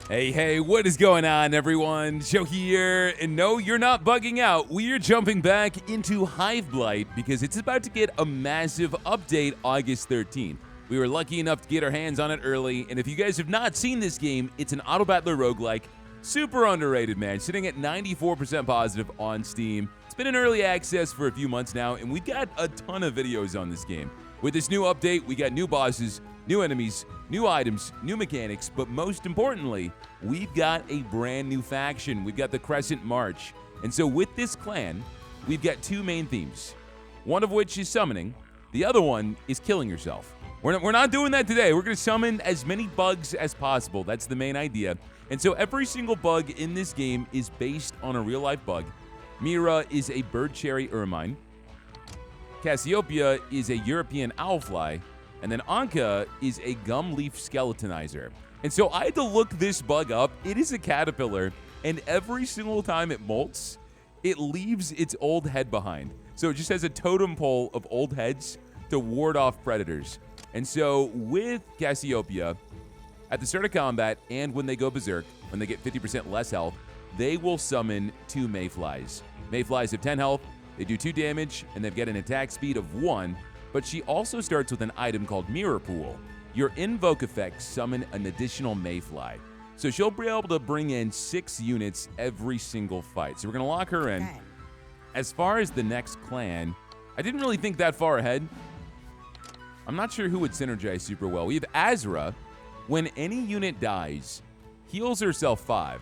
Hey, what is going on, everyone? Joe here, and no, you're not bugging out. We are jumping back into Hive Blight because it's about to get a massive update August 13th. We were lucky enough to get our hands on it early, and if you guys have not seen this game, it's an auto-battler roguelike. Super underrated, man. Sitting at 94% positive on Steam. It's been in early access for a few months now, and we've got a ton of videos on this game. With this new update, we got new bosses, new enemies, new items, new mechanics, but most importantly, we've got a brand new faction. We've got the Crescent March. And so with this clan, we've got two main themes, one of which is summoning. The other one is killing yourself. We're not doing that today. We're going to summon as many bugs as possible. That's the main idea. And so every single bug in this game is based on a real-life bug. Mira is a bird cherry ermine. Cassiopeia is a European owlfly. And then Anka is a gum leaf skeletonizer. And so I had to look this bug up. It is a caterpillar, and every single time it molts, it leaves its old head behind. So it just has a totem pole of old heads to ward off predators. And so with Cassiopeia, at the start of combat and when they go berserk, when they get 50% less health, they will summon two mayflies. Mayflies have 10 health, they do 2 damage, and they've got an attack speed of 1. But she also starts with an item called Mirror Pool. Your invoke effects summon an additional mayfly. So she'll be able to bring in 6 units every single fight. So we're going to lock her in. As far as the next clan, I didn't really think that far ahead. I'm not sure who would synergize super well. We have Azra. When any unit dies, heals herself 5.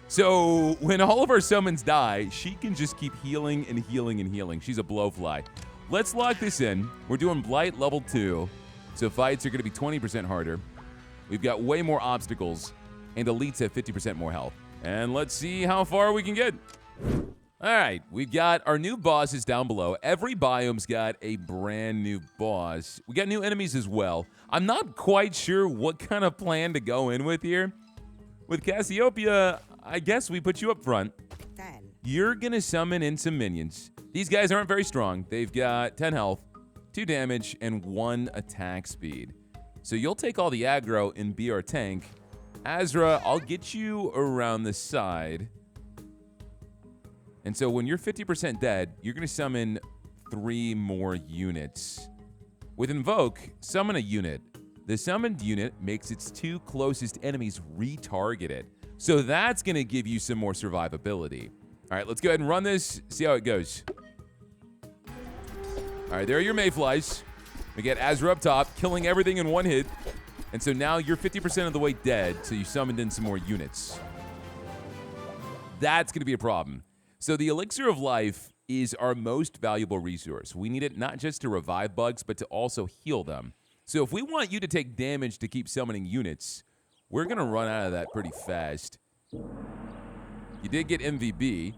So when all of our summons die, she can just keep healing and healing and healing. She's a blowfly. Let's lock this in. We're doing Blight level 2, so fights are going to be 20% harder. We've got way more obstacles, and elites have 50% more health. And let's see how far we can get. All right, we've got our new bosses down below. Every biome's got a brand new boss. We got new enemies as well. I'm not quite sure what kind of plan to go in with here. With Cassiopeia, I guess we put you up front. You're going to summon in some minions. These guys aren't very strong. They've got 10 health, 2 damage, and 1 attack speed. So you'll take all the aggro and be our tank. Azra, I'll get you around the side. And so when you're 50% dead, you're going to summon 3 more units. With Invoke, summon a unit. The summoned unit makes its 2 closest enemies retargeted. So that's going to give you some more survivability. All right, let's go ahead and run this, see how it goes. All right, there are your mayflies. We get Azra up top, killing everything in 1 hit. And so now you're 50% of the way dead, so you summoned in some more units. That's going to be a problem. So the Elixir of Life is our most valuable resource. We need it not just to revive bugs, but to also heal them. So if we want you to take damage to keep summoning units, we're going to run out of that pretty fast. You did get MVB.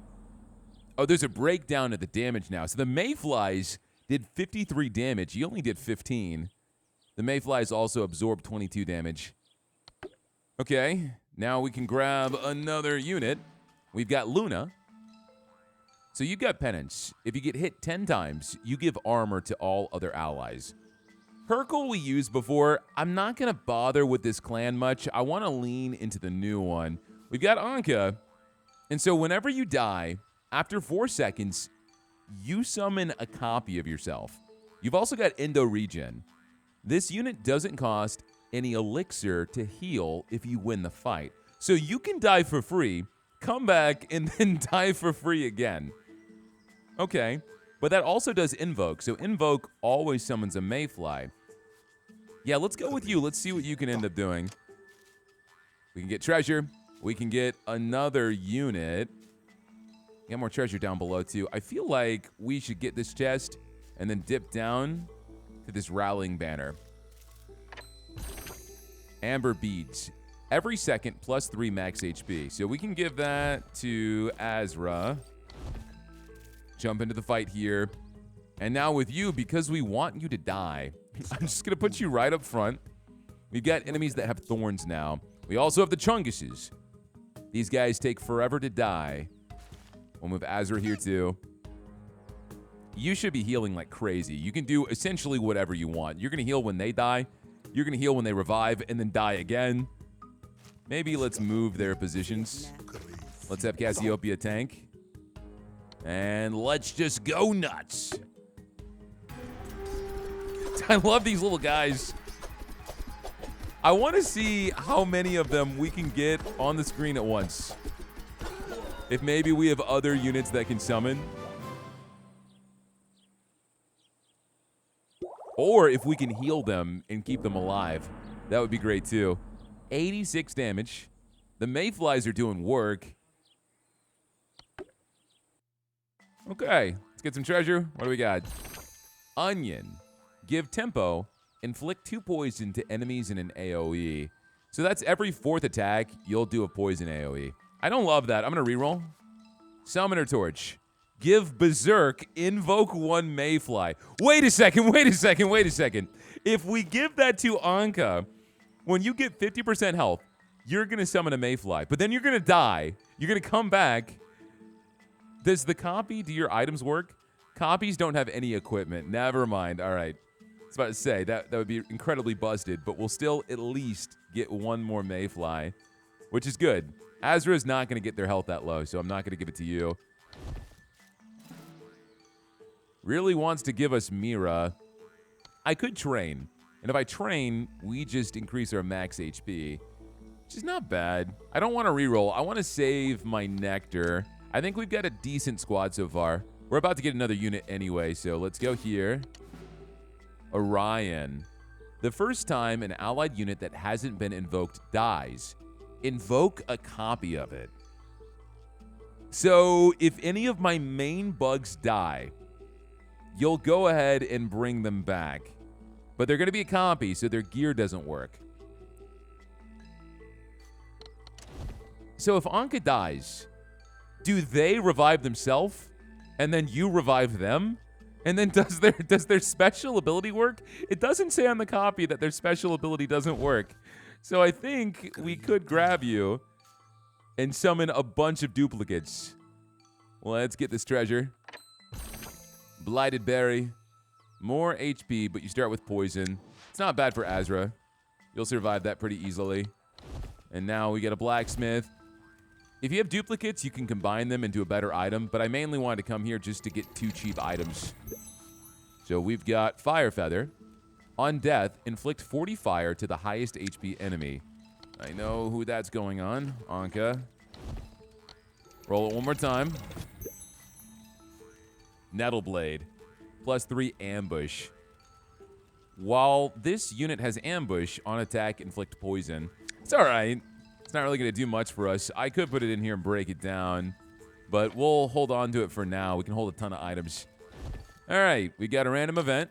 Oh, there's a breakdown of the damage now. So the mayflies did 53 damage. You only did 15. The mayflies also absorbed 22 damage. Okay, now we can grab another unit. We've got Luna. So you've got Penance. If you get hit 10 times, you give armor to all other allies. Hercule we used before. I'm not going to bother with this clan much. I want to lean into the new one. We've got Anka. And so whenever you die, after 4 seconds, you summon a copy of yourself. You've also got Endo Regen. This unit doesn't cost any elixir to heal if you win the fight. So you can die for free, come back, and then die for free again. Okay, but that also does Invoke. So Invoke always summons a mayfly. Yeah, let's go with you. Let's see what you can end up doing. We can get treasure. We can get another unit. Got more treasure down below, too. I feel like we should get this chest and then dip down to this rallying banner. Amber beads. Every second, plus 3 max HP. So we can give that to Azra. Jump into the fight here. And now with you, because we want you to die, I'm just going to put you right up front. We've got enemies that have thorns now. We also have the Chunguses. These guys take forever to die. We'll move Azra here too. You should be healing like crazy. You can do essentially whatever you want. You're going to heal when they die. You're going to heal when they revive and then die again. Maybe let's move their positions. Let's have Cassiopeia tank. And let's just go nuts. I love these little guys. I want to see how many of them we can get on the screen at once. If maybe we have other units that can summon. Or if we can heal them and keep them alive. That would be great too. 86 damage. The Mayflies are doing work. Okay, let's get some treasure. What do we got? Onion. Give tempo. Inflict 2 poison to enemies in an AoE. So that's every 4th attack, you'll do a poison AoE. I don't love that. I'm going to reroll. Summoner Torch. Give Berserk. Invoke 1 Mayfly. Wait a second. If we give that to Anka, when you get 50% health, you're going to summon a Mayfly. But then you're going to die. You're going to come back. Does the copy do your items work? Copies don't have any equipment. Never mind. All right. I was about to say, that would be incredibly busted, but we'll still at least get 1 more Mayfly, which is good. Azra is not going to get their health that low, so I'm not going to give it to you. Really wants to give us Mira. I could train. And if I train, we just increase our max HP, which is not bad. I don't want to reroll. I want to save my Nectar. I think we've got a decent squad so far. We're about to get another unit anyway, so let's go here. Orion. The first time an allied unit that hasn't been invoked dies, invoke a copy of it. So if any of my main bugs die, you'll go ahead and bring them back. But they're going to be a copy, so their gear doesn't work. So if Anka dies, do they revive themselves, and then you revive them? And then does their special ability work? It doesn't say on the copy that their special ability doesn't work. So I think we could grab you and summon a bunch of duplicates. Let's get this treasure. Blighted Berry. More HP, but you start with poison. It's not bad for Azra. You'll survive that pretty easily. And now we get a blacksmith. If you have duplicates, you can combine them into a better item, but I mainly wanted to come here just to get 2 cheap items. So we've got Fire Feather. On death, inflict 40 fire to the highest HP enemy. I know who that's going on. Anka. Roll it one more time. Nettle Blade. +3 ambush. While this unit has ambush, on attack, inflict poison. It's all right. It's not really going to do much for us. I could put it in here and break it down, but we'll hold on to it for now. We can hold a ton of items. All right, we got a random event.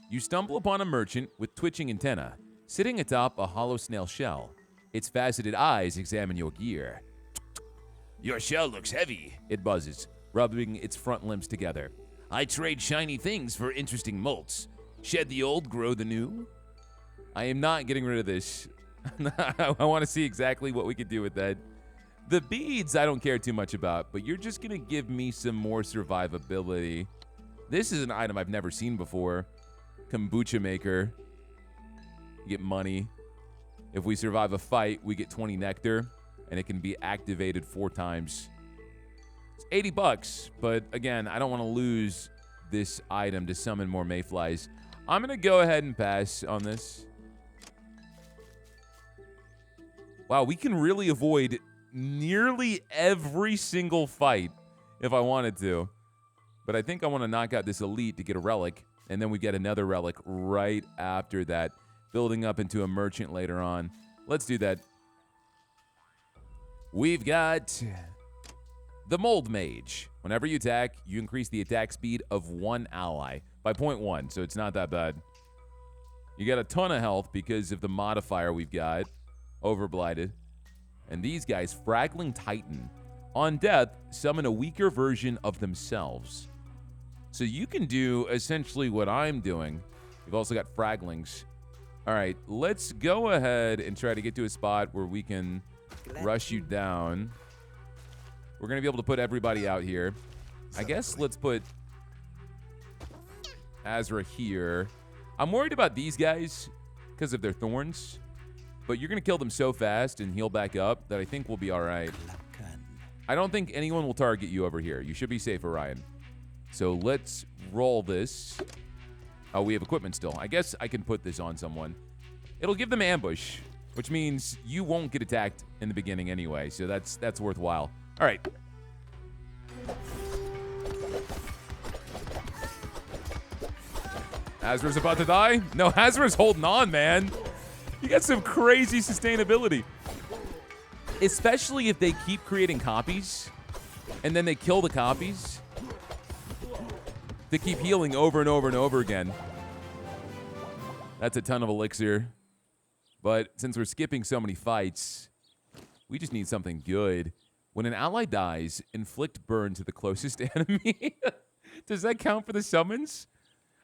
You stumble upon a merchant with twitching antenna, sitting atop a hollow snail shell. Its faceted eyes examine your gear. Your shell looks heavy, it buzzes, rubbing its front limbs together. I trade shiny things for interesting molts. Shed the old, grow the new. I am not getting rid of this. I want to see exactly what we could do with that. The beads I don't care too much about, but you're just going to give me some more survivability. This is an item I've never seen before. Kombucha maker. You get money. If we survive a fight, we get 20 nectar, and it can be activated 4 times. It's 80 bucks, but again, I don't want to lose this item to summon more mayflies. I'm going to go ahead and pass on this. Wow, we can really avoid nearly every single fight if I wanted to. But I think I want to knock out this elite to get a relic, and then we get another relic right after that, building up into a merchant later on. Let's do that. We've got the Mold Mage. Whenever you attack, you increase the attack speed of 1 ally by 0.1, so it's not that bad. You got a ton of health because of the modifier we've got. Overblighted. And these guys, Fraggling Titan. On death, summon a weaker version of themselves. So you can do essentially what I'm doing. We've also got Fragglings. All right, let's go ahead and try to get to a spot where we can rush you down. We're going to be able to put everybody out here. I guess let's put Azra here. I'm worried about these guys because of their thorns. but you're going to kill them so fast and heal back up that I think we'll be all right. I don't think anyone will target you over here. You should be safe, Orion. So let's roll this. Oh, we have equipment still. I guess I can put this on someone. It'll give them ambush, which means you won't get attacked in the beginning anyway, so that's worthwhile. All right. Azra's about to die? No, Azra's holding on, man. You got some crazy sustainability. Especially if they keep creating copies, and then they kill the copies. They keep healing over and over and over again. That's a ton of elixir. But since we're skipping so many fights, we just need something good. When an ally dies, inflict burn to the closest enemy. Does that count for the summons?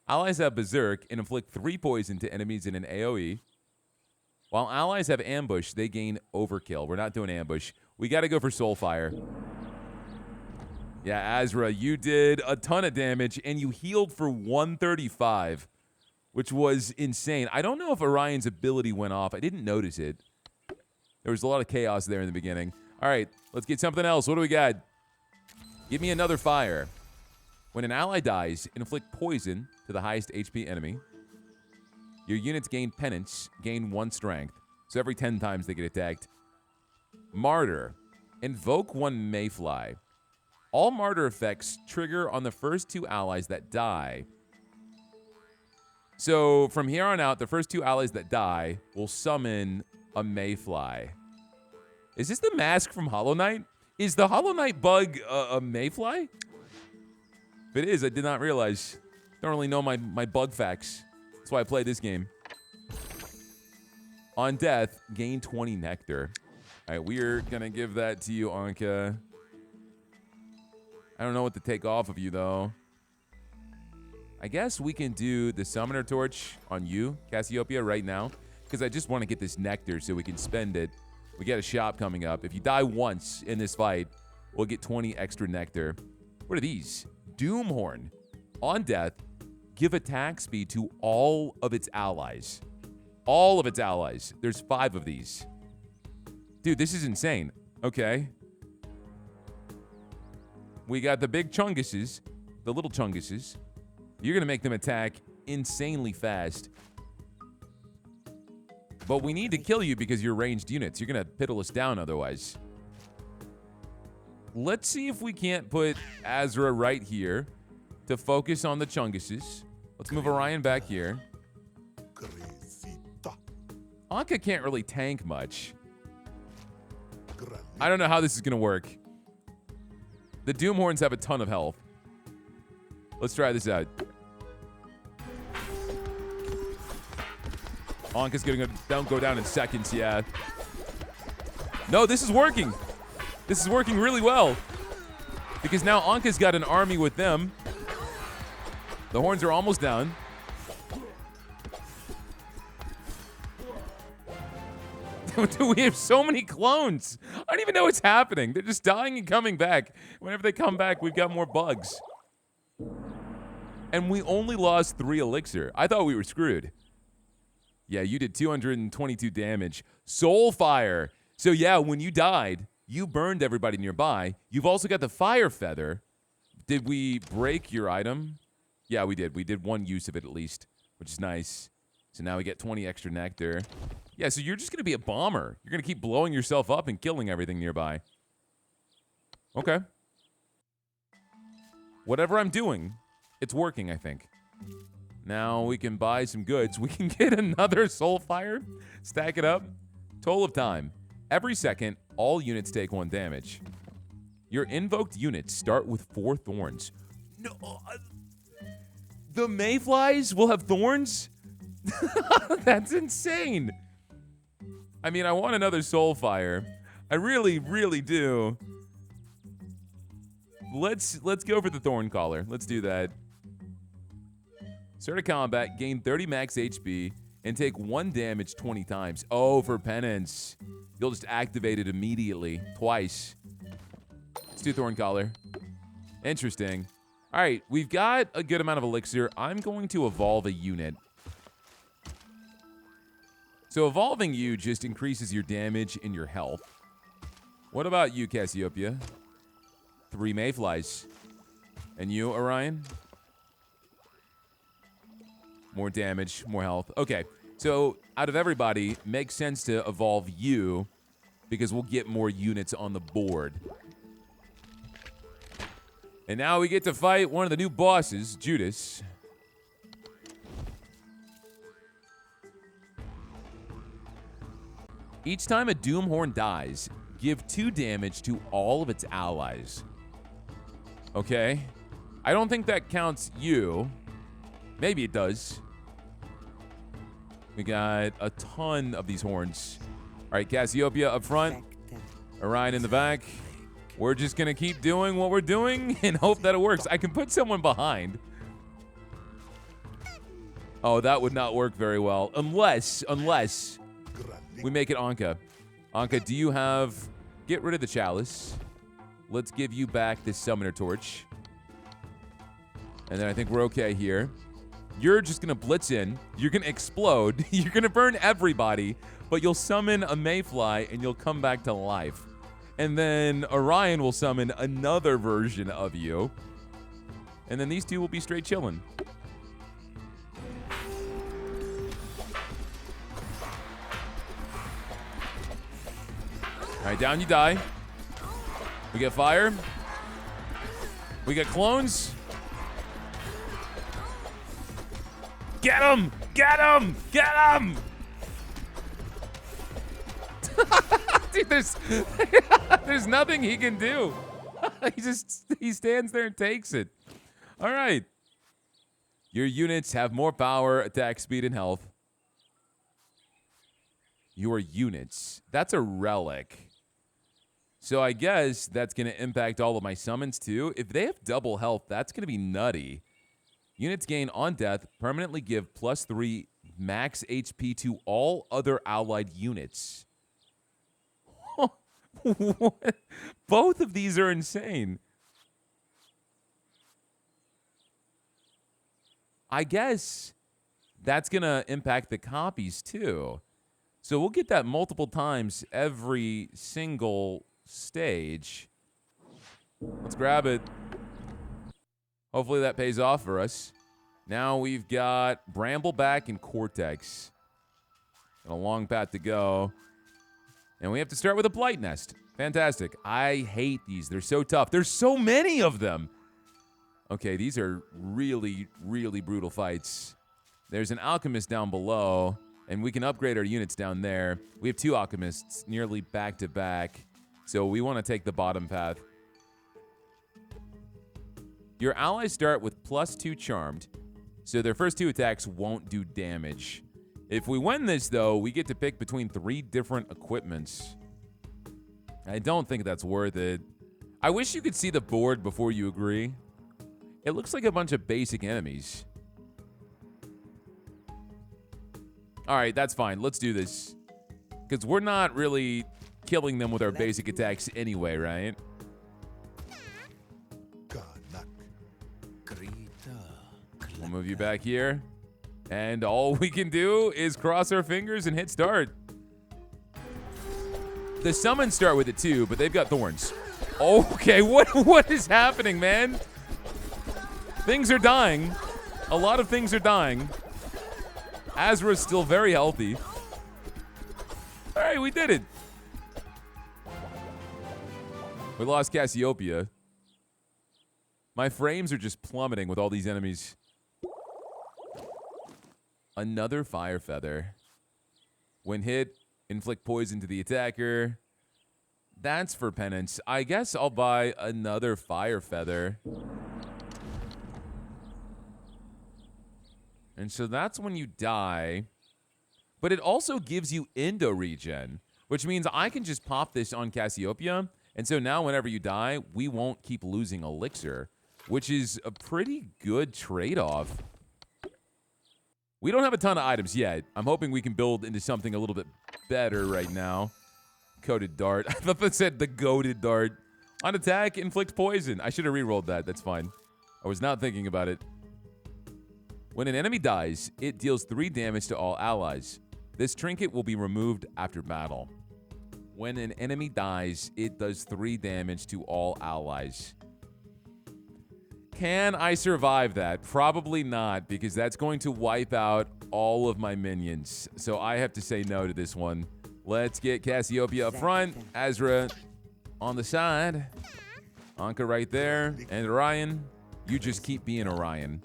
Allies have Berserk and inflict 3 poison to enemies in an AoE. While allies have Ambush, they gain Overkill. We're not doing Ambush. We got to go for Soulfire. Yeah, Azra, you did a ton of damage, and you healed for 135, which was insane. I don't know if Orion's ability went off. I didn't notice it. There was a lot of chaos there in the beginning. All right, let's get something else. What do we got? Give me another fire. When an ally dies, inflict poison to the highest HP enemy. Your units gain penance, gain 1 strength. So every 10 times they get attacked. Martyr. Invoke 1 Mayfly. All martyr effects trigger on the first 2 allies that die. So from here on out, the first 2 allies that die will summon a Mayfly. Is this the mask from Hollow Knight? Is the Hollow Knight bug a Mayfly? If it is, I did not realize. Don't really know my bug facts. That's why I play this game. On death, gain 20 nectar. All right, we're going to give that to you, Anka. I don't know what to take off of you, though. I guess we can do the Summoner Torch on you, Cassiopeia, right now. Because I just want to get this nectar so we can spend it. We got a shop coming up. If you die once in this fight, we'll get 20 extra nectar. What are these? Doomhorn. On death, give attack speed to all of its allies. All of its allies. There's 5 of these. Dude, this is insane. Okay. We got the big chunguses, the little chunguses. You're going to make them attack insanely fast. But we need to kill you because you're ranged units. You're going to piddle us down otherwise. Let's see if we can't put Azra right here to focus on the chunguses. Let's move Orion back here. Anka can't really tank much. I don't know how this is going to work. The Doomhorns have a ton of health. Let's try this out. Anka's going to go down in seconds, yeah. No, this is working. This is working really well. Because now Anka's got an army with them. The horns are almost down. Dude, we have so many clones. I don't even know what's happening. They're just dying and coming back. Whenever they come back, we've got more bugs. And we only lost 3 elixir. I thought we were screwed. Yeah, you did 222 damage. Soulfire. So yeah, when you died, you burned everybody nearby. You've also got the fire feather. Did we break your item? Yeah, we did. We did 1 use of it at least, which is nice. So now we get 20 extra nectar. Yeah, so you're just going to be a bomber. You're going to keep blowing yourself up and killing everything nearby. Okay. Whatever I'm doing, it's working, I think. Now we can buy some goods. We can get another Soulfire. Stack it up. Toll of time. Every second, all units take 1 damage. Your invoked units start with 4 thorns. No, the Mayflies will have thorns? That's insane. I mean, I want another Soulfire. I really, really do. Let's go for the Thorn Collar. Let's do that. Start a combat, gain 30 max HP, and take 1 damage 20 times. Oh, for penance. You'll just activate it immediately, twice. Let's do Thorn Collar. Interesting. All right, we've got a good amount of elixir. I'm going to evolve a unit. So evolving you just increases your damage and your health. What about you, Cassiopeia? 3 mayflies. And you, Orion? More damage, more health. Okay, so out of everybody, makes sense to evolve you because we'll get more units on the board. And now we get to fight one of the new bosses, Judas. Each time a Doomhorn dies, give 2 damage to all of its allies. Okay. I don't think that counts you. Maybe it does. We got a ton of these horns. All right, Cassiopeia up front. Orion in the back. We're just going to keep doing what we're doing and hope that it works. I can put someone behind. Oh, that would not work very well. Unless we make it Anka. Anka, do you have... Get rid of the chalice. Let's give you back this summoner torch. And then I think we're okay here. You're just going to blitz in. You're going to explode. You're going to burn everybody. But you'll summon a mayfly and you'll come back to life. And then Orion will summon another version of you. And then these two will be straight chilling. All right, down you die. We get fire. We get clones. Get him! Get him! Get him! Dude, there's nothing he can do. He stands there and takes it. All right. Your units have more power, attack speed, and health. Your units. That's a relic. So I guess that's going to impact all of my summons too. If they have double health, that's going to be nutty. Units gain on death permanently give +3 max HP to all other allied units. What? Both of these are insane. I guess that's going to impact the copies too. So we'll get that multiple times every single stage. Let's grab it. Hopefully that pays off for us. Now we've got Brambleback and Cortex. Got a long path to go. And we have to start with a Blight Nest. Fantastic. I hate these. They're so tough. There's so many of them. Okay, these are really, really brutal fights. There's an Alchemist down below, and we can upgrade our units down there. We have 2 Alchemists nearly back to back. So we want to take the bottom path. Your allies start with +2 charmed, so their first 2 attacks won't do damage. If we win this, though, we get to pick between 3 different equipments. I don't think that's worth it. I wish you could see the board before you agree. It looks like a bunch of basic enemies. All right, that's fine. Let's do this. Because we're not really killing them with our basic attacks anyway, right? We'll move you back here. And all we can do is cross our fingers and hit start. The summons start with it too, but they've got thorns. Okay, what is happening, man? Things are dying. A lot of things are dying. Azra's still very healthy. All right, we did it. We lost Cassiopeia. My frames are just plummeting with all these enemies. Another Fire Feather. When hit, inflict poison to the attacker. That's for penance. I guess I'll buy another Fire Feather. And so that's when you die. But it also gives you Endo regen, which means I can just pop this on Cassiopeia. And so now whenever you die, we won't keep losing Elixir, which is a pretty good trade-off. We don't have a ton of items yet. I'm hoping we can build into something a little bit better right now. Coated Dart. I thought that said the goated Dart. On attack, inflict poison. I should have re-rolled that. That's fine. I was not thinking about it. When an enemy dies, it deals 3 damage to all allies. This trinket will be removed after battle. When an enemy dies, it does 3 damage to all allies. Can I survive that? Probably not, because that's going to wipe out all of my minions. So I have to say no to this one. Let's get Cassiopeia up front. Azra on the side. Anka right there. And Orion, you just keep being Orion.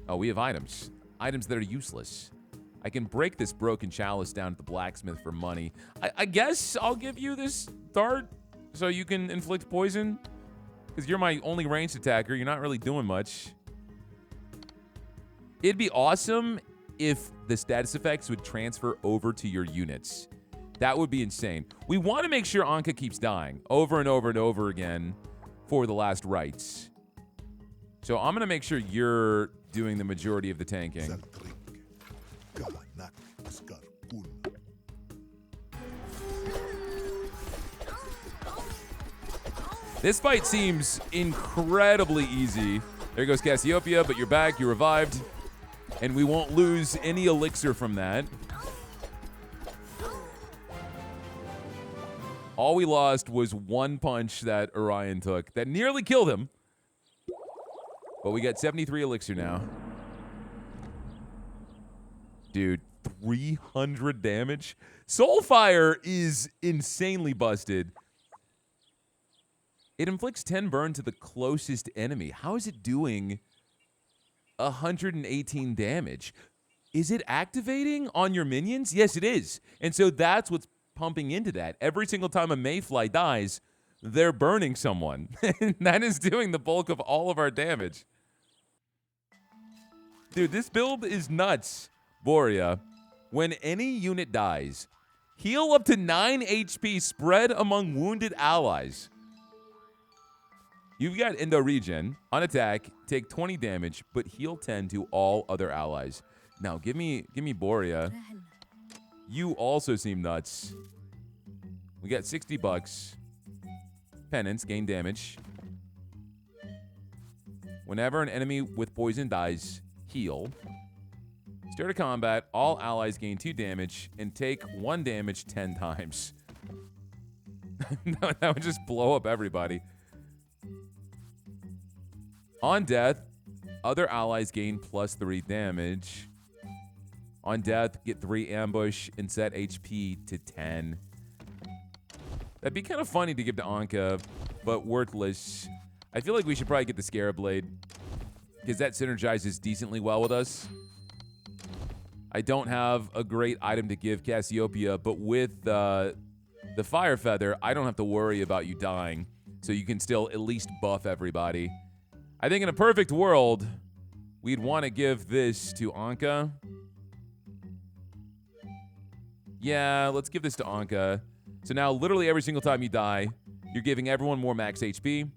Oh, we have items. Items that are useless. I can break this broken chalice down at the blacksmith for money. I guess I'll give you this dart so you can inflict poison. Because you're my only ranged attacker. You're not really doing much. It'd be awesome if the status effects would transfer over to your units. That would be insane. We want to make sure Anka keeps dying over and over and over again for the last rites. So I'm going to make sure you're doing the majority of the tanking. This fight seems incredibly easy. There goes Cassiopeia, but you're back, you're revived. And we won't lose any elixir from that. All we lost was 1 punch that Orion took that nearly killed him. But we got 73 elixir now. Dude, 300 damage? Soulfire is insanely busted. It inflicts 10 burn to the closest enemy. How is it doing 118 damage? Is it activating on your minions? Yes, it is. And so that's what's pumping into that. Every single time a Mayfly dies, they're burning someone. And that is doing the bulk of all of our damage. Dude, this build is nuts. Borea, when any unit dies, heal up to 9 HP spread among wounded allies. You've got Endo Regen. On attack, take 20 damage, but heal 10 to all other allies. Now, give me Borea. You also seem nuts. We got 60 bucks. Penance, gain damage. Whenever an enemy with poison dies, heal. Stir to combat, all allies gain 2 damage and take 1 damage 10 times. That would just blow up everybody. On death, other allies gain +3 damage. On death, get 3 ambush and set HP to 10. That'd be kind of funny to give to Anka, but worthless. I feel like we should probably get the Scarab Blade, because that synergizes decently well with us. I don't have a great item to give Cassiopeia, but with the Fire Feather, I don't have to worry about you dying, so you can still at least buff everybody. I think in a perfect world, we'd want to give this to Anka. Yeah, let's give this to Anka. So now literally every single time you die, you're giving everyone more max HP,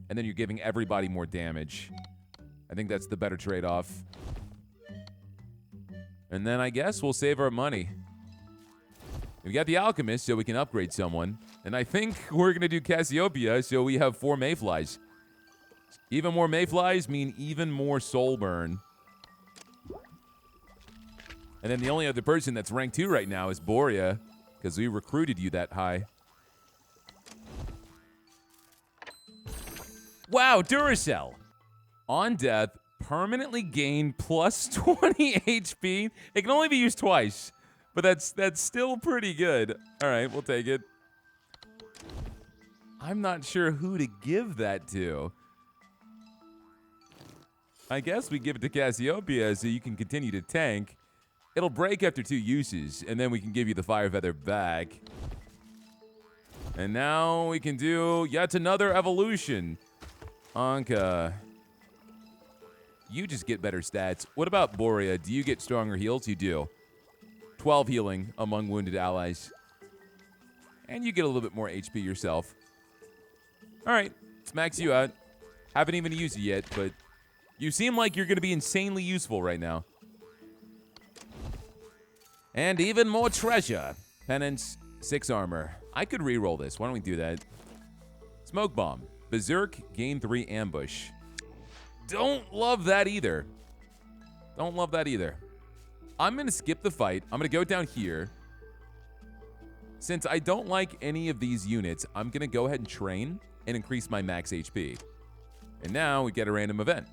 and then you're giving everybody more damage. I think that's the better trade-off. And then I guess we'll save our money. We got the Alchemist, so we can upgrade someone. And I think we're going to do Cassiopeia, so we have 4 Mayflies. Even more Mayflies mean even more soul burn. And then the only other person that's rank 2 right now is Borea, because we recruited you that high. Wow, Duracell. On death, permanently gain +20 HP. It can only be used twice, but that's still pretty good. All right, we'll take it. I'm not sure who to give that to. I guess we give it to Cassiopeia so you can continue to tank. It'll break after 2 uses, and then we can give you the Fire Feather back. And now we can do yet another evolution. Anka, you just get better stats. What about Borea? Do you get stronger heals? You do. 12 healing among wounded allies. And you get a little bit more HP yourself. All right, let's max you out. Haven't even used it yet, but you seem like you're going to be insanely useful right now. And even more treasure. Penance, 6 armor. I could reroll this. Why don't we do that? Smoke Bomb. Berserk, gain 3 ambush. Don't love that either. Don't love that either. I'm going to skip the fight. I'm going to go down here. Since I don't like any of these units, I'm going to go ahead and train and increase my max HP. And now we get a random event.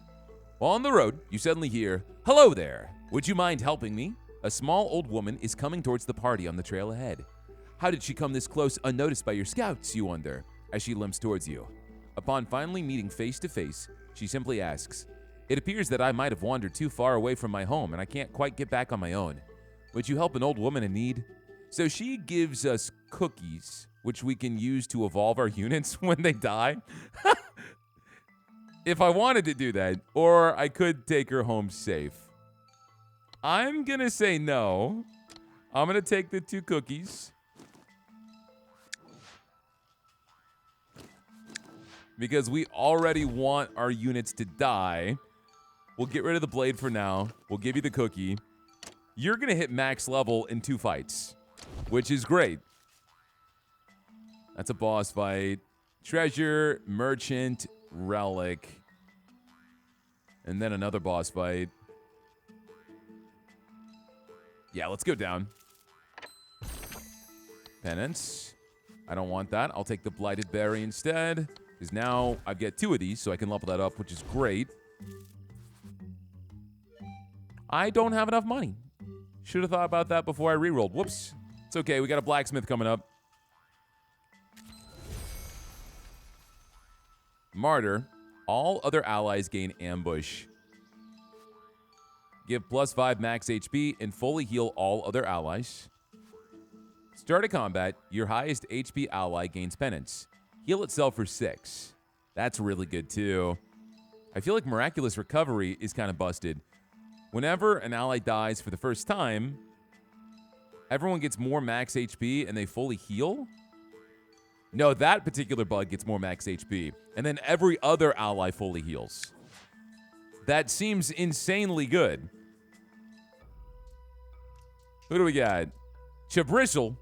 While on the road, you suddenly hear, "Hello there. Would you mind helping me?" A small old woman is coming towards the party on the trail ahead. How did she come this close unnoticed by your scouts, you wonder, as she limps towards you. Upon finally meeting face to face, she simply asks, "It appears that I might have wandered too far away from my home and I can't quite get back on my own. Would you help an old woman in need?" So she gives us cookies, which we can use to evolve our units when they die. If I wanted to do that, or I could take her home safe. I'm going to say no. I'm going to take the 2 cookies. Because we already want our units to die. We'll get rid of the blade for now. We'll give you the cookie. You're going to hit max level in 2 fights, which is great. That's a boss fight. Treasure, merchant, relic. And then another boss fight. Yeah, let's go down. Penance. I don't want that. I'll take the blighted berry instead. Because now I get 2 of these, so I can level that up, which is great. I don't have enough money. Should have thought about that before I rerolled. Whoops. It's okay. We got a blacksmith coming up. Martyr. All other allies gain ambush. Give +5 max HP and fully heal all other allies. Start a combat. Your highest HP ally gains penance. Heal itself for 6. That's really good too. I feel like miraculous recovery is kind of busted. Whenever an ally dies for the first time, everyone gets more max HP and they fully heal? No, that particular bug gets more max HP. And then every other ally fully heals. That seems insanely good. Who do we got? Chabristle.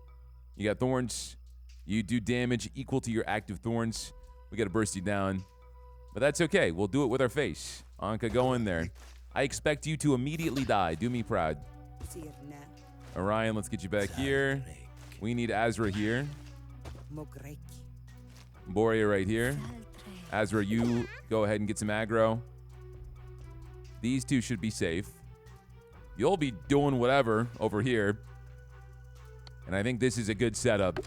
You got thorns. You do damage equal to your active thorns. We got to burst you down. But that's okay. We'll do it with our face. Anka, go in there. I expect you to immediately die. Do me proud. Orion, let's get you back here. We need Azra here. Borea right here. Azra, you go ahead and get some aggro. These 2 should be safe. You'll be doing whatever over here. And I think this is a good setup.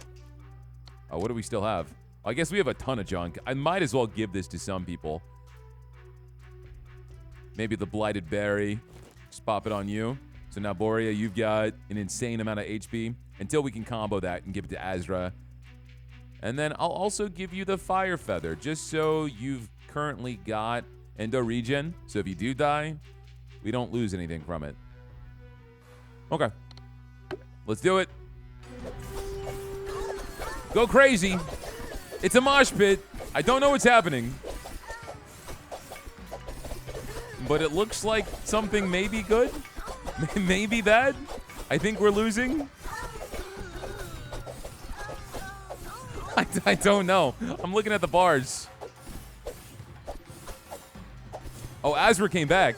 Oh, what do we still have? I guess we have a ton of junk. I might as well give this to some people. Maybe the blighted berry. Just pop it on you. So now, Borea, you've got an insane amount of HP until we can combo that and give it to Azra. And then I'll also give you the fire feather, just so you've currently got endo regen. So if you do die, we don't lose anything from it. Okay. Let's do it. Go crazy. It's a mosh pit. I don't know what's happening. But it looks like something may be good. Maybe bad. I think we're losing. I don't know. I'm looking at the bars. Oh, Azra came back.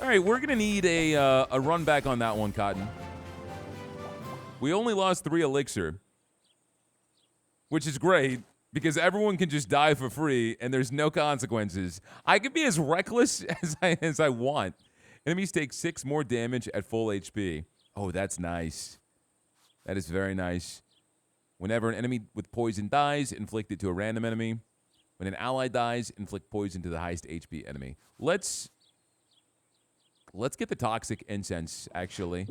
All right, we're going to need a run back on that one, Cotton. We only lost 3 elixir, which is great because everyone can just die for free and there's no consequences. I can be as reckless as I want. Enemies take 6 more damage at full HP. Oh, that's nice. That is very nice. Whenever an enemy with poison dies, inflict it to a random enemy. When an ally dies, inflict poison to the highest HP enemy. Let's get the toxic incense, actually.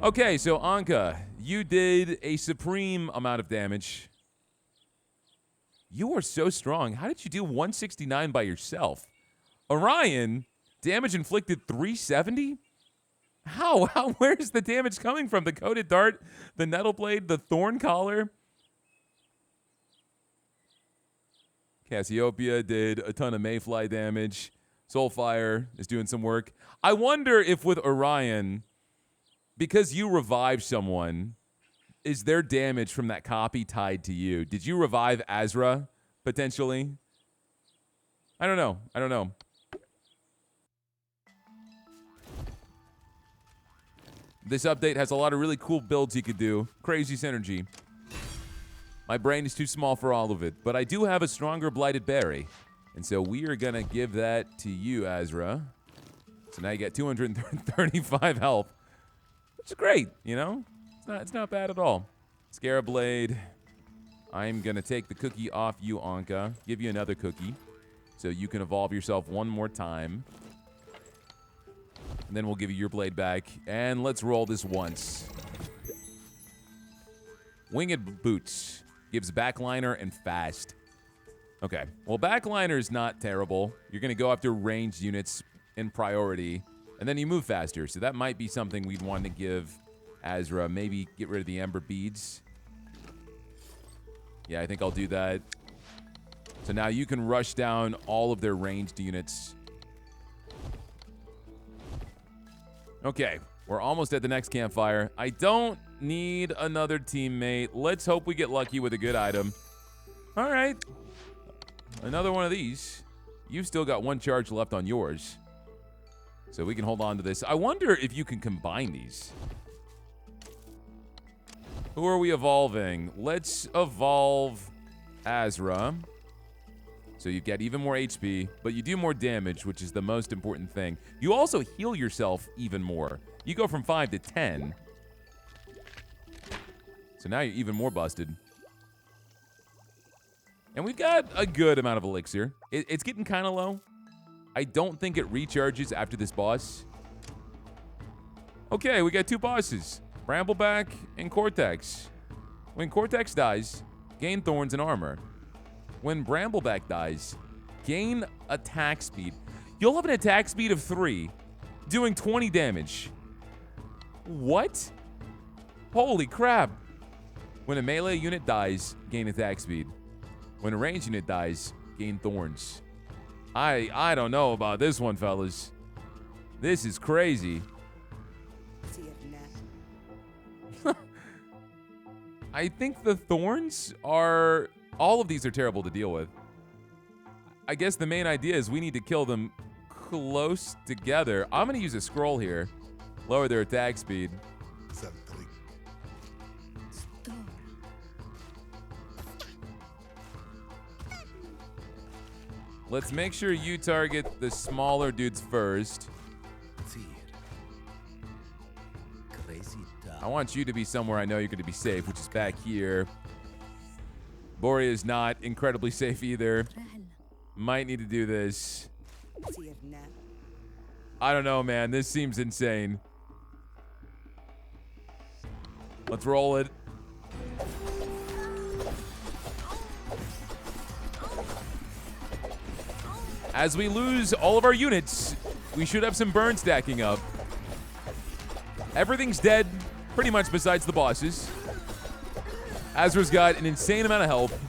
Okay, so Anka, you did a supreme amount of damage. You are so strong. How did you do 169 by yourself? Orion, damage inflicted 370? How? Where's the damage coming from? The coated dart, the nettle blade, the thorn collar? Cassiopeia did a ton of mayfly damage. Soulfire is doing some work. I wonder if with Orion, because you revived someone, is their damage from that copy tied to you? Did you revive Azra, potentially? I don't know. I don't know. This update has a lot of really cool builds you could do. Crazy synergy. My brain is too small for all of it, but I do have a stronger Blighted Berry. And so we are going to give that to you, Azra. So now you get 235 health, which is great, you know? It's not bad at all. Scarab Blade. I'm going to take the cookie off you, Anka. Give you another cookie so you can evolve yourself one more time. And then we'll give you your blade back. And let's roll this once. Winged Boots. Gives backliner and fast. Okay. Well, backliner is not terrible. You're going to go after ranged units in priority. And then you move faster. So that might be something we'd want to give Azra. Maybe get rid of the Ember Beads. Yeah, I think I'll do that. So now you can rush down all of their ranged units. Okay, we're almost at the next campfire. I don't need another teammate. Let's hope we get lucky with a good item. All right. Another one of these. You've still got one charge left on yours. So we can hold on to this. I wonder if you can combine these. Who are we evolving? Let's evolve Azra. So you get even more HP, but you do more damage, which is the most important thing. You also heal yourself even more. You go from 5 to 10. So now you're even more busted. And we've got a good amount of elixir. It's getting kind of low. I don't think it recharges after this boss. Okay, we got 2 bosses. Brambleback and Cortex. When Cortex dies, gain thorns and armor. When Brambleback dies, gain attack speed. You'll have an attack speed of 3, doing 20 damage. What? Holy crap. When a melee unit dies, gain attack speed. When a ranged unit dies, gain thorns. I don't know about this one, fellas. This is crazy. I think the thorns are... All of these are terrible to deal with. I guess the main idea is we need to kill them close together. I'm going to use a scroll here. Lower their attack speed. Let's make sure you target the smaller dudes first. I want you to be somewhere I know you're going to be safe, which is back here. Borea is not incredibly safe either. Might need to do this. I don't know, man. This seems insane. Let's roll it. As we lose all of our units, we should have some burn stacking up. Everything's dead, pretty much besides the bosses. Azra's got an insane amount of health.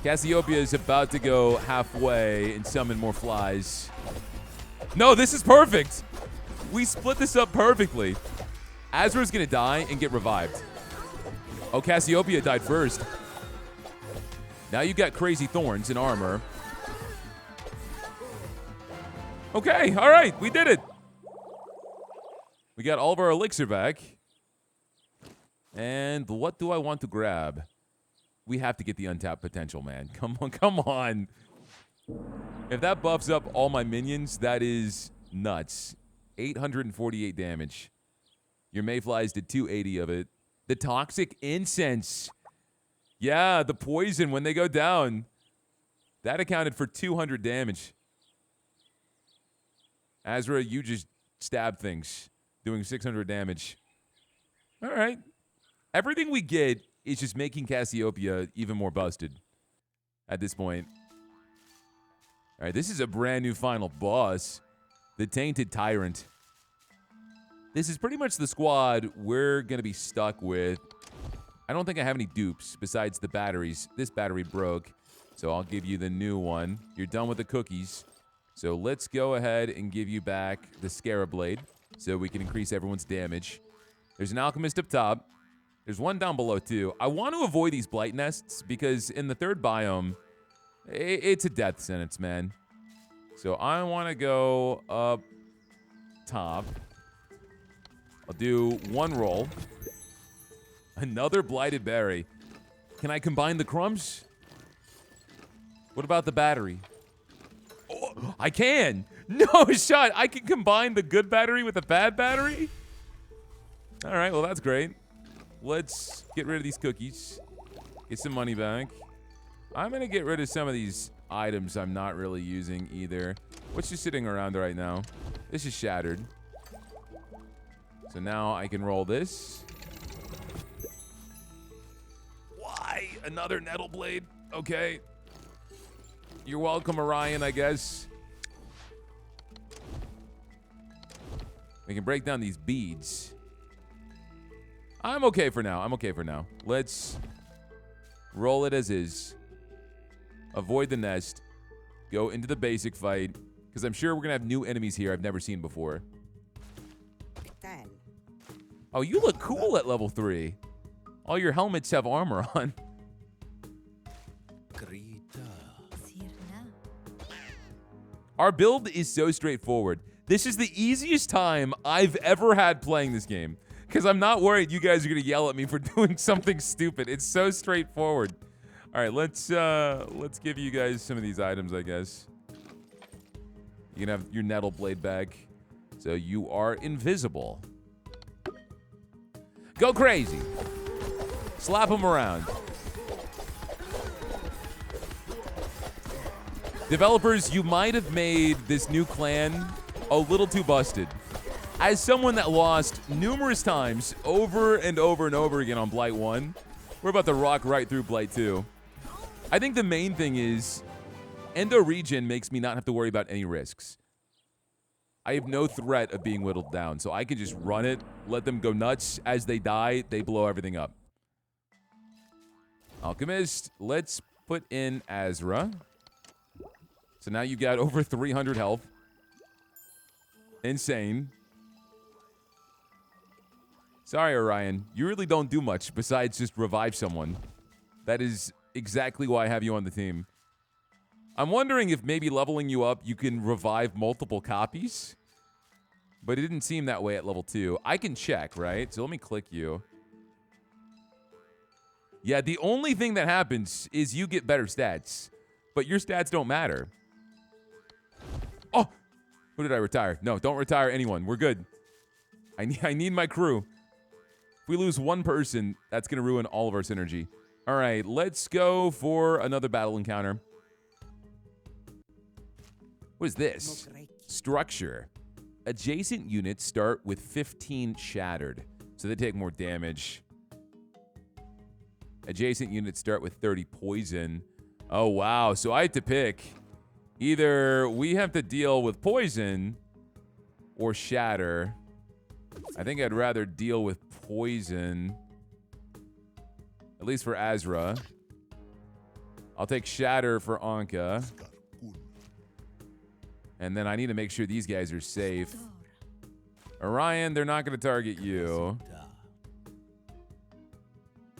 Cassiopeia is about to go halfway and summon more flies. No, this is perfect. We split this up perfectly. Azra's gonna die and get revived. Oh, Cassiopeia died first. Now you got crazy thorns and armor. Okay, all right, we did it. We got all of our elixir back. And what do I want to grab? We have to get the untapped potential, man. Come on, come on. If that buffs up all my minions, that is nuts. 848 damage. Your Mayflies did 280 of it. The toxic incense. Yeah, the poison when they go down. That accounted for 200 damage. Azra, you just stab things, doing 600 damage. All right. Everything we get is just making Cassiopeia even more busted at this point. All right, this is a brand new final boss, the Tainted Tyrant. This is pretty much the squad we're going to be stuck with. I don't think I have any dupes besides the batteries. This battery broke, so I'll give you the new one. You're done with the cookies. So let's go ahead and give you back the Scarab Blade so we can increase everyone's damage. There's an Alchemist up top. There's one down below, too. I want to avoid these Blight Nests because in the third biome, It's a death sentence, man. So I want to go up top. I'll do one roll. Another blighted berry. Can I combine the crumbs? What about the battery? Oh, I can. No shot. I can combine the good battery with the bad battery? All right, well, that's great. Let's get rid of these cookies. Get some money back. I'm going to get rid of some of these items I'm not really using either. What's just sitting around right now? This is shattered. So now I can roll this. Why? Another nettle blade? Okay. You're welcome, Orion, I guess. We can break down these beads. I'm okay for now. I'm okay for now. Let's roll it as is. Avoid the nest. Go into the basic fight. Because I'm sure we're going to have new enemies here I've never seen before. Oh, you look cool at level 3. All your helmets have armor on. Our build is so straightforward. This is the easiest time I've ever had playing this game. Because I'm not worried you guys are going to yell at me for doing something stupid. It's so straightforward. All right, let's give you guys some of these items, I guess. You can have your nettle blade back. So you are invisible. Go crazy. Slap them around. Developers, you might have made this new clan a little too busted. As someone that lost numerous times over and over and over again on Blight 1, we're about to rock right through Blight 2. I think the main thing is Endo Regen makes me not have to worry about any risks. I have no threat of being whittled down, so I can just run it, let them go nuts. As they die, they blow everything up. Alchemist, let's put in Azra. So now you've got over 300 health. Insane. Sorry, Orion. You really don't do much besides just revive someone. That is exactly why I have you on the team. I'm wondering if maybe leveling you up, you can revive multiple copies. But it didn't seem that way at level 2. I can check, right? So let me click you. Yeah, the only thing that happens is you get better stats. But your stats don't matter. Oh! Who did I retire? No, don't retire anyone. We're good. I need my crew. If we lose one person, that's going to ruin all of our synergy. All right, let's go for another battle encounter. What is this? Structure. Adjacent units start with 15 shattered, so they take more damage. Adjacent units start with 30 poison. Oh, wow. So I have to pick. Either we have to deal with poison or shatter. I think I'd rather deal with poison. At least for Azra. I'll take shatter for Anka. And then I need to make sure these guys are safe. Orion, they're not going to target you.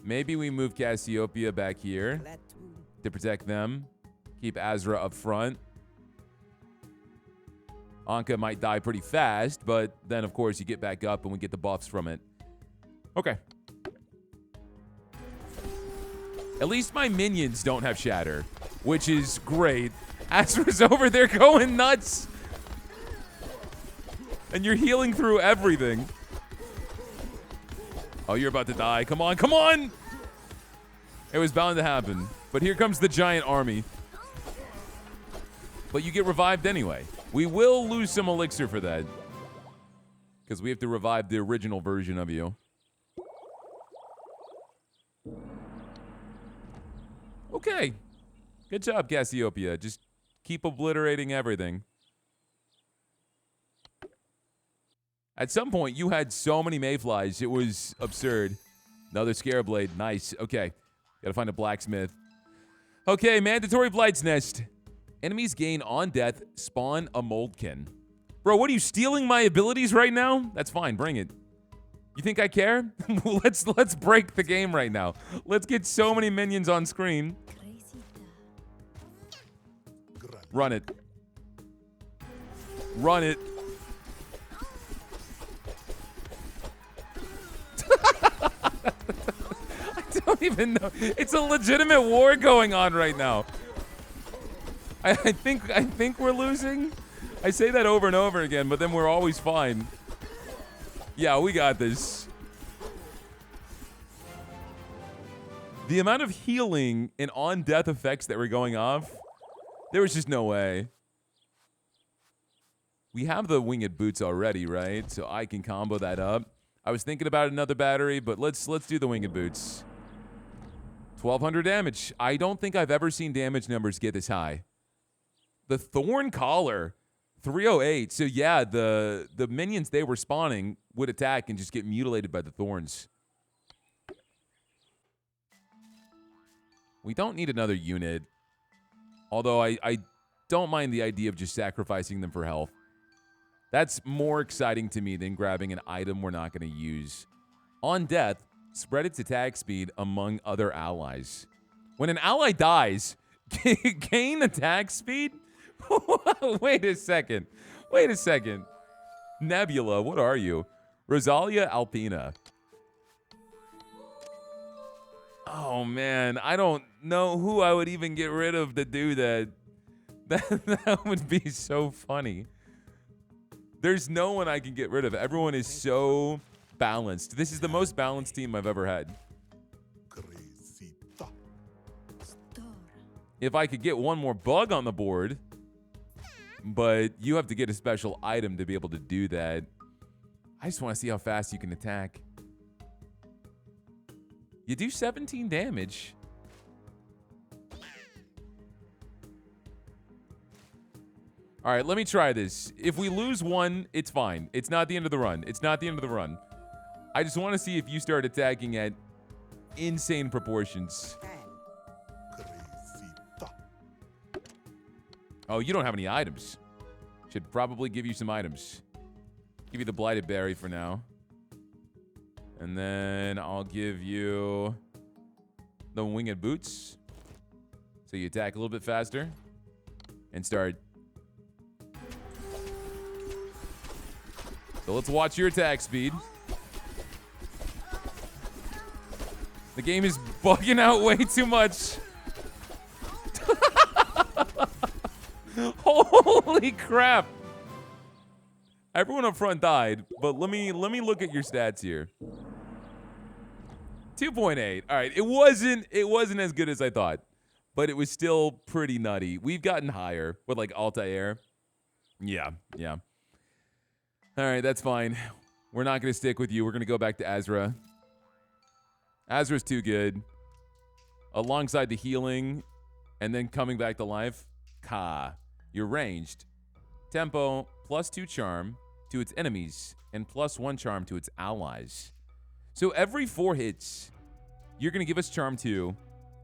Maybe we move Cassiopeia back here to protect them. Keep Azra up front. Anka might die pretty fast, but then, of course, you get back up and we get the buffs from it. Okay. At least my minions don't have shatter, which is great. Azra's over there going nuts. And you're healing through everything. Oh, you're about to die. Come on, come on! It was bound to happen. But here comes the giant army. But you get revived anyway. We will lose some elixir for that. Because we have to revive the original version of you. Okay. Good job, Cassiopeia. Just keep obliterating everything. At some point, you had so many mayflies. It was absurd. Another Scarab Blade. Nice. Okay. Gotta find a blacksmith. Okay, mandatory Blight's Nest. Enemies gain on death, spawn a moldkin. Bro, what are you, stealing my abilities right now? That's fine, bring it. You think I care? let's break the game right now. Let's get so many minions on screen. Run it. Run it. I don't even know. It's a legitimate war going on right now. I think we're losing. I say that over and over again, but then we're always fine. Yeah, we got this. The amount of healing and on-death effects that were going off, there was just no way. We have the winged boots already, right? So I can combo that up. I was thinking about another battery, but let's do the winged boots. 1,200 damage. I don't think I've ever seen damage numbers get this high. The Thorn Collar, 308. So yeah, the minions they were spawning would attack and just get mutilated by the thorns. We don't need another unit. Although I don't mind the idea of just sacrificing them for health. That's more exciting to me than grabbing an item we're not going to use. On death, spread its attack speed among other allies. When an ally dies, gain attack speed? Wait a second. Wait a second. Nebula, what are you? Rosalia Alpina. Oh, man. I don't know who I would even get rid of to do that. That would be so funny. There's no one I can get rid of. Everyone is so balanced. This is the most balanced team I've ever had. If I could get one more bug on the board, but you have to get a special item to be able to do that. I just want to see how fast you can attack. You do 17 damage. All right, let me try this. If we lose one, it's fine. It's not the end of the run. It's not the end of the run. I just want to see if you start attacking at insane proportions. Oh, you don't have any items. Should probably give you some items. Give you the Blighted Berry for now. And then I'll give you the Winged Boots. So you attack a little bit faster. And start. So let's watch your attack speed. The game is bugging out way too much. Holy crap. Everyone up front died, but let me look at your stats here. 2.8. All right, it wasn't as good as I thought, but it was still pretty nutty. We've gotten higher with like Altair. Yeah. All right, that's fine. We're not going to stick with you. We're going to go back to Azra. Azra's too good. Alongside the healing and then coming back to life. Ka. You're ranged. Tempo, +2 charm to its enemies and +1 charm to its allies. So every 4 hits, you're going to give us charm 2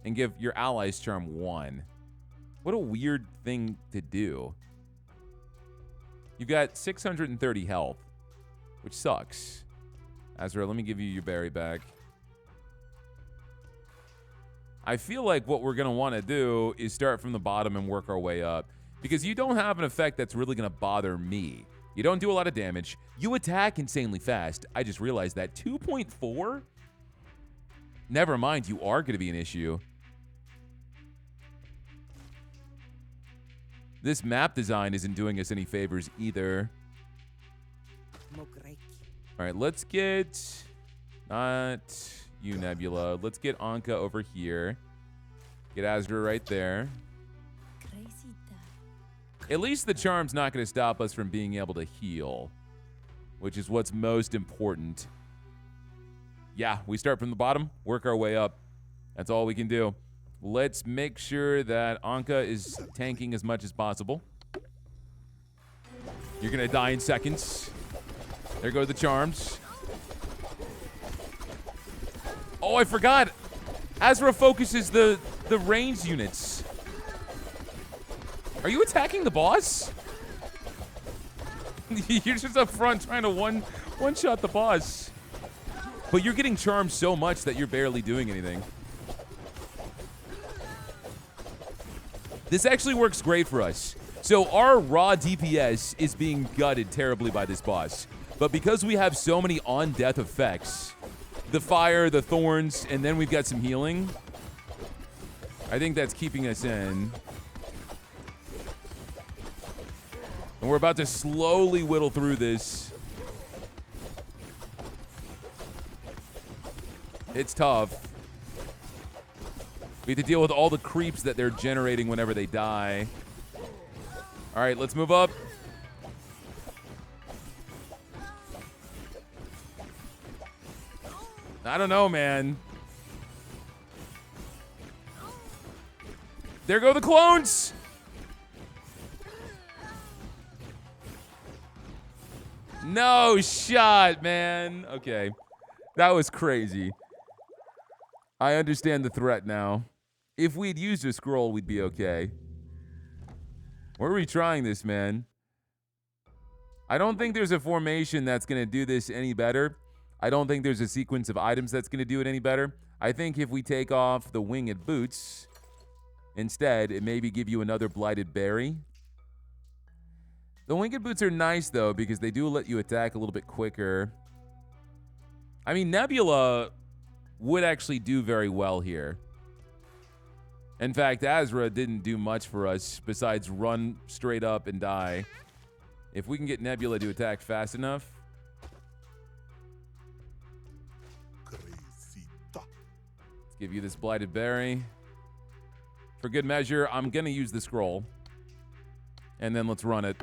and give your allies charm 1. What a weird thing to do. You've got 630 health, which sucks. Azra, let me give you your berry back. I feel like what we're going to want to do is start from the bottom and work our way up. Because you don't have an effect that's really going to bother me. You don't do a lot of damage. You attack insanely fast. I just realized that. 2.4? Never mind, you are going to be an issue. This map design isn't doing us any favors either. All right, let's get... Not you, Nebula. Let's get Anka over here. Get Azra right there. At least the charm's not going to stop us from being able to heal, which is what's most important. Yeah, we start from the bottom, work our way up. That's all we can do. Let's make sure that Anka is tanking as much as possible. You're going to die in seconds. There go the charms. Oh, I forgot. Azra focuses the ranged units. Are you attacking the boss? You're just up front trying to one-shot the boss. But you're getting charmed so much that you're barely doing anything. This actually works great for us. So our raw DPS is being gutted terribly by this boss. But because we have so many on-death effects, the fire, the thorns, and then we've got some healing, I think that's keeping us in. And we're about to slowly whittle through this. It's tough. We have to deal with all the creeps that they're generating whenever they die. All right, let's move up. I don't know, man. There go the clones. No shot, man. Okay. That was crazy. I understand the threat now. If we'd used a scroll, we'd be okay. We're retrying this, man. I don't think there's a formation that's going to do this any better. I don't think there's a sequence of items that's going to do it any better. I think if we take off the winged boots, instead, it maybe give you another blighted berry. The winged boots are nice, though, because they do let you attack a little bit quicker. I mean, Nebula would actually do very well here. In fact, Azra didn't do much for us besides run straight up and die. If we can get Nebula to attack fast enough. Let's give you this blighted berry. For good measure, I'm going to use the scroll. And then let's run it.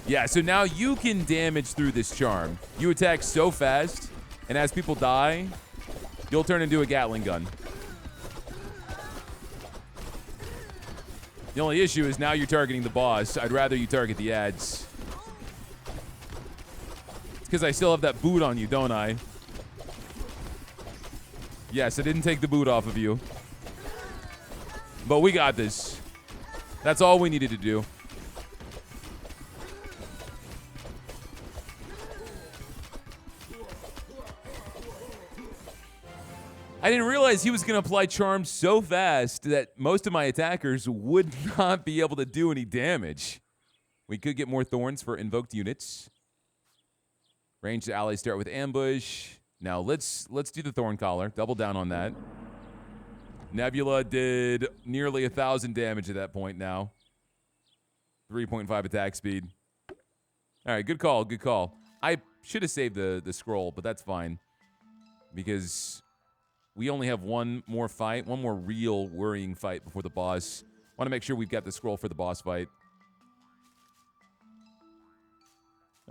Yeah, so now you can damage through this charm. You attack so fast, and as people die, you'll turn into a Gatling gun. The only issue is now you're targeting the boss. I'd rather you target the ads. It's because I still have that boot on you, don't I? Yes, I didn't take the boot off of you. But we got this. That's all we needed to do. I didn't realize he was going to apply charm so fast that most of my attackers would not be able to do any damage. We could get more thorns for invoked units. Ranged allies start with ambush. Now let's do the thorn collar. Double down on that. Nebula did nearly 1,000 damage at that point now. 3.5 attack speed. All right, good call, good call. I should have saved the scroll, but that's fine. Because we only have one more fight, one more real worrying fight before the boss. Want to make sure we've got the scroll for the boss fight.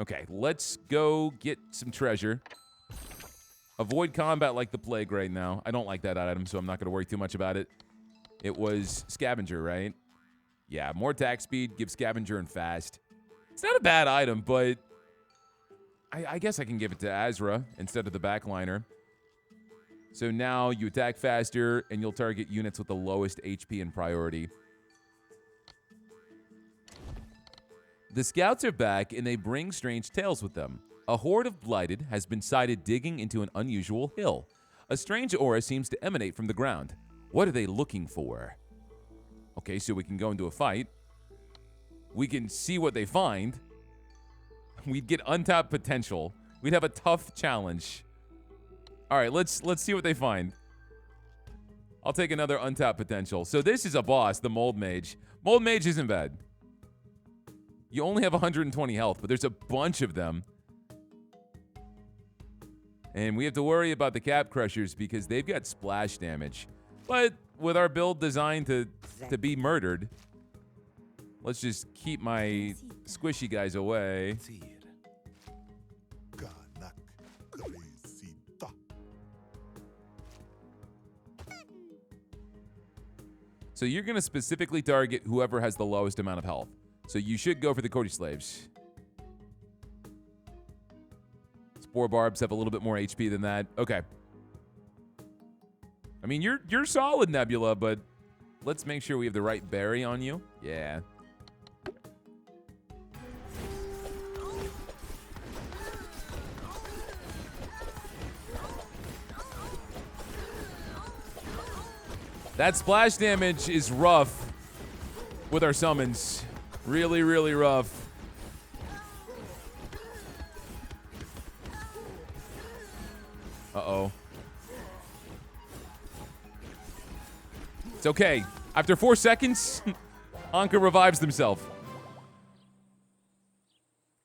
Okay, let's go get some treasure. Avoid combat like the plague right now. I don't like that item, so I'm not going to worry too much about it. It was Scavenger, right? Yeah, more attack speed, give Scavenger and fast. It's not a bad item, but I guess I can give it to Azra instead of the backliner. So now you attack faster, and you'll target units with the lowest HP and priority. The scouts are back, and they bring strange tales with them. A horde of blighted has been sighted digging into an unusual hill. A strange aura seems to emanate from the ground. What are they looking for? Okay, so we can go into a fight. We can see what they find. We'd get untapped potential. We'd have a tough challenge. All right, let's see what they find. I'll take another untapped potential. So this is a boss, the Mold Mage. Mold Mage isn't bad. You only have 120 health, but there's a bunch of them. And we have to worry about the Cap Crushers because they've got splash damage. But with our build designed to be murdered, let's just keep my squishy guys away. So you're going to specifically target whoever has the lowest amount of health. So you should go for the Cody Slaves. Spore Barbs have a little bit more HP than that. Okay. I mean, you're solid, Nebula, but let's make sure we have the right berry on you. Yeah. That splash damage is rough with our summons. Really, really rough. Uh-oh. It's okay. After 4 seconds, Anka revives himself.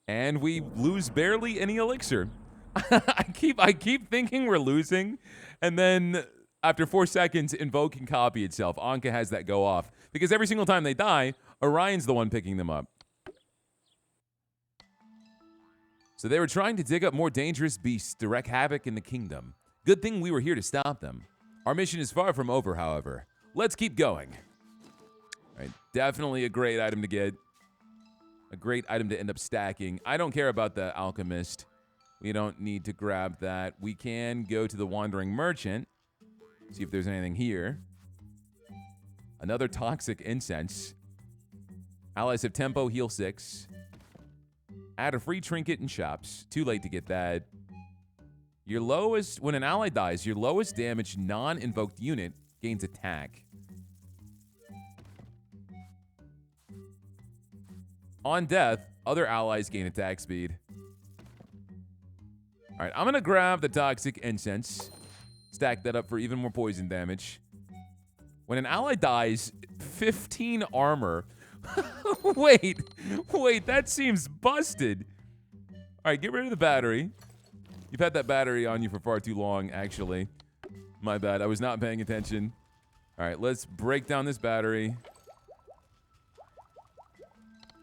And we lose barely any elixir. I keep thinking we're losing, and then after 4 seconds, Invoke can copy itself. Anka has that go off. Because every single time they die, Orion's the one picking them up. So they were trying to dig up more dangerous beasts to wreak havoc in the kingdom. Good thing we were here to stop them. Our mission is far from over, however. Let's keep going. All right, definitely a great item to get. A great item to end up stacking. I don't care about the Alchemist. We don't need to grab that. We can go to the Wandering Merchant. See if there's anything here. Another Toxic Incense. Allies have tempo, heal 6. Add a free trinket in shops. Too late to get that. Your lowest, when an ally dies, your lowest damage non-invoked unit gains attack. On death, other allies gain attack speed. All right, I'm going to grab the Toxic Incense. Stack that up for even more poison damage. When an ally dies, 15 armor. Wait, that seems busted. All right, get rid of the battery. You've had that battery on you for far too long, actually. My bad, I was not paying attention. All right, let's break down this battery.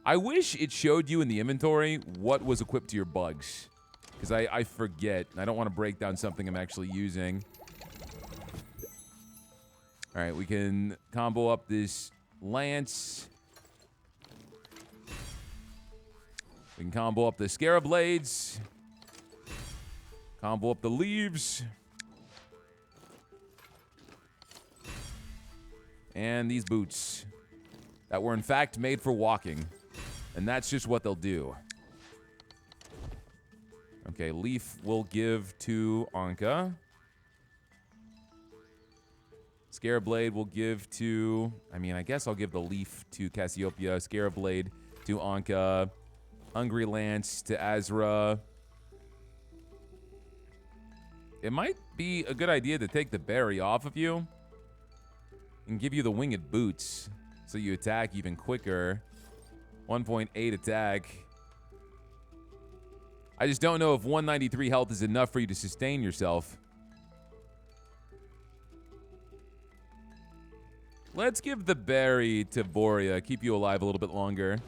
I wish it showed you in the inventory what was equipped to your bugs. Because I forget. I don't want to break down something I'm actually using. All right, we can combo up this lance. We can combo up the Scarab Blades. Combo up the leaves. And these boots that were in fact made for walking. And that's just what they'll do. Okay, leaf will give to Anka. Scarab Blade will give to... I mean, I guess I'll give the leaf to Cassiopeia. Scarab Blade to Anka. Hungry Lance to Azra. It might be a good idea to take the berry off of you and give you the winged boots so you attack even quicker. 1.8 attack. I just don't know if 193 health is enough for you to sustain yourself. Let's give the berry to Borea. Keep you alive a little bit longer.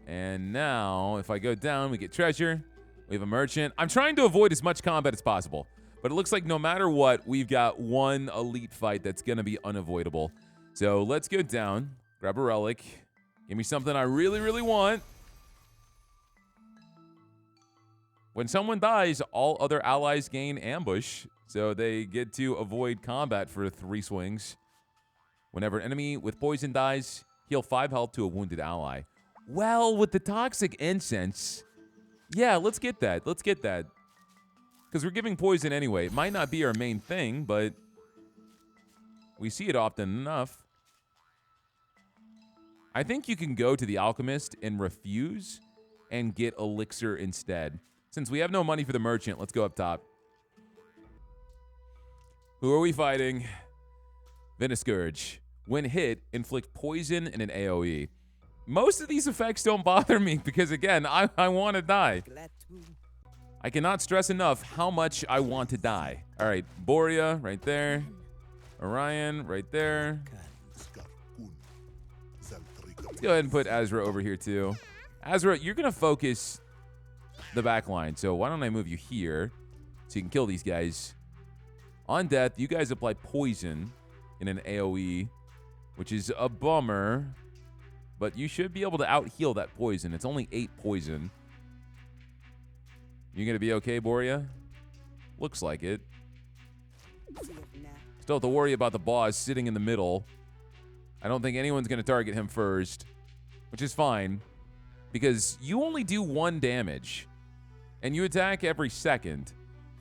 And now, if I go down, we get treasure. We have a merchant. I'm trying to avoid as much combat as possible. But it looks like no matter what, we've got one elite fight that's going to be unavoidable. So let's go down. Grab a relic. Give me something I really, really want. When someone dies, all other allies gain ambush. So they get to avoid combat for 3 swings. Whenever an enemy with poison dies, heal 5 health to a wounded ally. Well, with the Toxic Incense, yeah, let's get that. Let's get that. Because we're giving poison anyway. It might not be our main thing, but we see it often enough. I think you can go to the Alchemist and refuse and get Elixir instead. Since we have no money for the Merchant, let's go up top. Who are we fighting? Venoscourge. When hit, inflict poison and an AoE. Most of these effects don't bother me because, again, I want to die. I cannot stress enough how much I want to die. All right, Borea right there. Orion right there. Let's go ahead and put Azra over here too. Azra, you're going to focus the back line. So why don't I move you here so you can kill these guys. On death, you guys apply poison in an AoE, which is a bummer. But you should be able to out-heal that poison. It's only 8 poison. You gonna be okay, Borea? Looks like it. Still have to worry about the boss sitting in the middle. I don't think anyone's gonna target him first, which is fine, because you only do 1 damage, and you attack every second.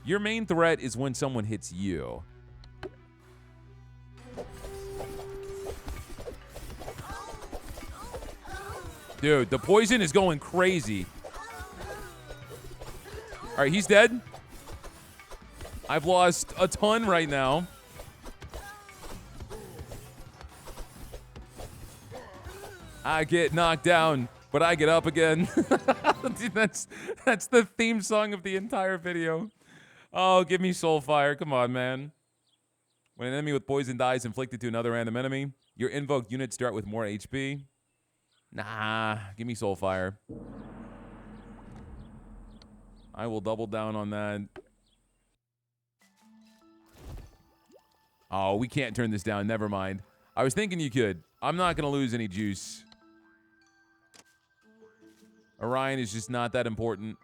Your main threat is when someone hits you. Dude, the poison is going crazy. All right, he's dead. I've lost a ton right now. I get knocked down, but I get up again. Dude, that's the theme song of the entire video. Oh, give me Soulfire. Come on, man. When an enemy with poison dies inflicted to another random enemy, your invoked units start with more HP. Nah, give me Soulfire. I will double down on that. Oh, we can't turn this down. Never mind. I was thinking you could. I'm not going to lose any juice. Orion is just not that important.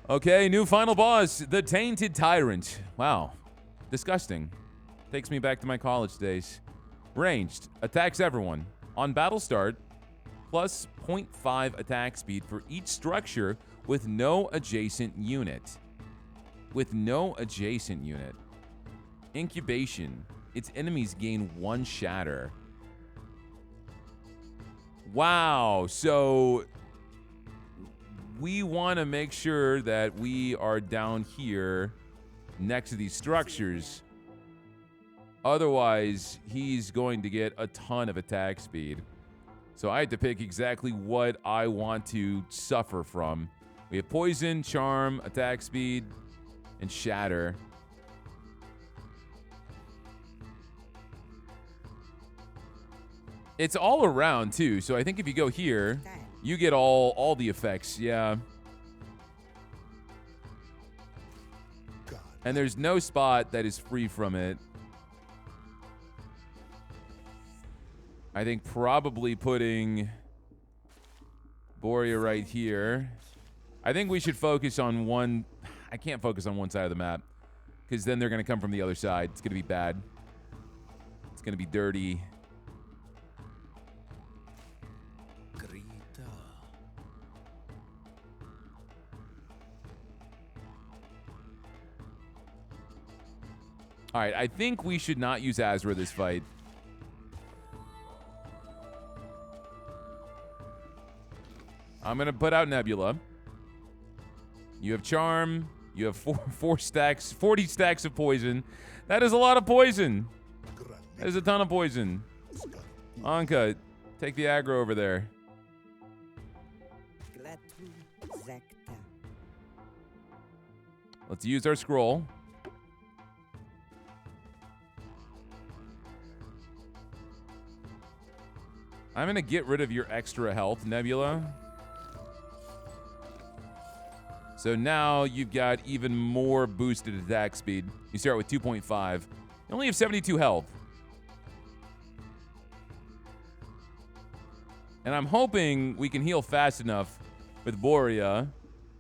Okay, new final boss, the Tainted Tyrant. Wow, disgusting. Takes me back to my college days. Ranged, attacks everyone. On battle start, plus 0.5 attack speed for each structure with no adjacent unit. With no adjacent unit. Incubation, its enemies gain 1 shatter. Wow, so we want to make sure that we are down here next to these structures. Otherwise, he's going to get a ton of attack speed. So I had to pick exactly what I want to suffer from. We have poison, charm, attack speed, and shatter. It's all around, too. So I think if you go here, you get all the effects. Yeah. And there's no spot that is free from it. I think probably putting Borea right here. I think we should focus on one. I can't focus on one side of the map because then they're going to come from the other side. It's going to be bad. It's going to be dirty. All right, I think we should not use Azra this fight. I'm going to put out Nebula. You have Charm. You have 40 stacks of poison. That is a lot of poison. That is a ton of poison. Anka, take the aggro over there. Let's use our scroll. I'm going to get rid of your extra health, Nebula. So now you've got even more boosted attack speed. You start with 2.5. You only have 72 health. And I'm hoping we can heal fast enough with Borea.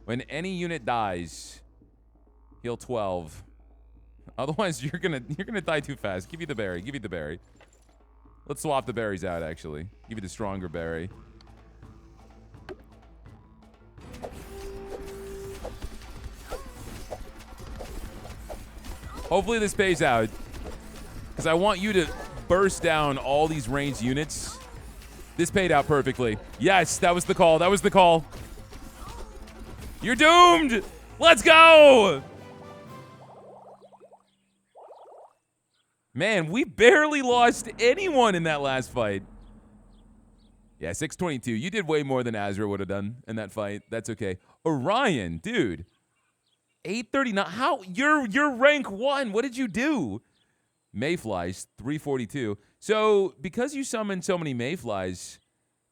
When any unit dies, heal 12. Otherwise, you're gonna die too fast. Give you the berry. Give you the berry. Let's swap the berries out, actually. Give you the stronger berry. Hopefully this pays out. Because I want you to burst down all these ranged units. This paid out perfectly. Yes, that was the call. That was the call. You're doomed! Let's go! Man, we barely lost anyone in that last fight. Yeah, 622. You did way more than Azra would have done in that fight. That's okay. Orion, dude. 839. How? You're rank 1. What did you do? Mayflies, 342. So, because you summoned so many Mayflies,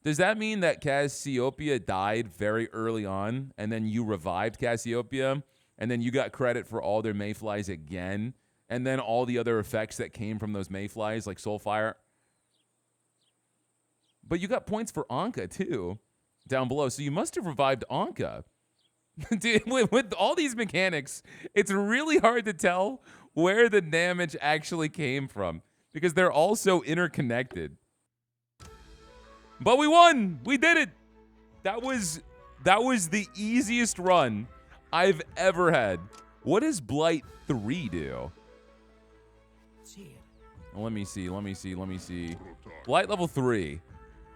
does that mean that Cassiopeia died very early on, and then you revived Cassiopeia, and then you got credit for all their Mayflies again, and then all the other effects that came from those Mayflies, like Soulfire? But you got points for Anka, too, down below. So you must have revived Anka. Dude, with all these mechanics, it's really hard to tell where the damage actually came from because they're all so interconnected. But we won. We did it. That was the easiest run I've ever had. What does Blight 3 do? Let me see. Blight level 3.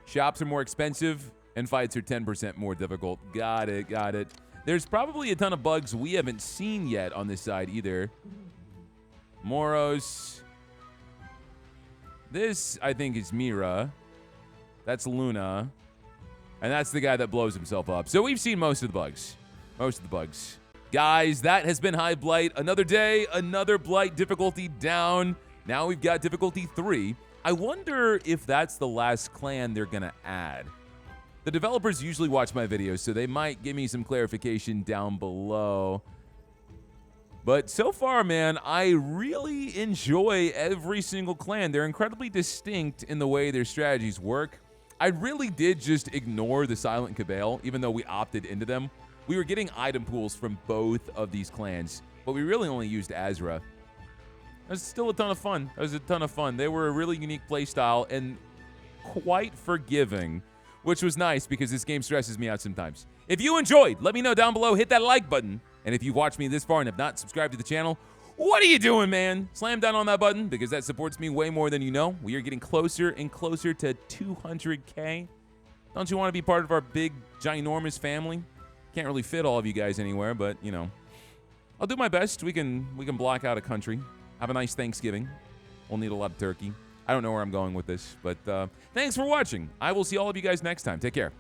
Shops are more expensive, and fights are 10% more difficult. Got it. There's probably a ton of bugs we haven't seen yet on this side either. Moros. This, I think, is Mira. That's Luna. And that's the guy that blows himself up. So we've seen most of the bugs. Guys, that has been Hive Blight. Another day, another Blight difficulty down. Now we've got difficulty 3. I wonder if that's the last clan they're going to add. The developers usually watch my videos, so they might give me some clarification down below. But so far, man, I really enjoy every single clan. They're incredibly distinct in the way their strategies work. I really did just ignore the Silent Cabal, even though we opted into them. We were getting item pools from both of these clans, but we really only used Azra. It was still a ton of fun. They were a really unique playstyle and quite forgiving, which was nice because this game stresses me out sometimes. If you enjoyed, let me know down below. Hit that like button. And if you've watched me this far and have not subscribed to the channel, what are you doing, man? Slam down on that button because that supports me way more than you know. We are getting closer and closer to 200K. Don't you want to be part of our big, ginormous family? Can't really fit all of you guys anywhere, but, you know, I'll do my best. We can block out a country. Have a nice Thanksgiving. We'll need a lot of turkey. I don't know where I'm going with this, but thanks for watching. I will see all of you guys next time. Take care.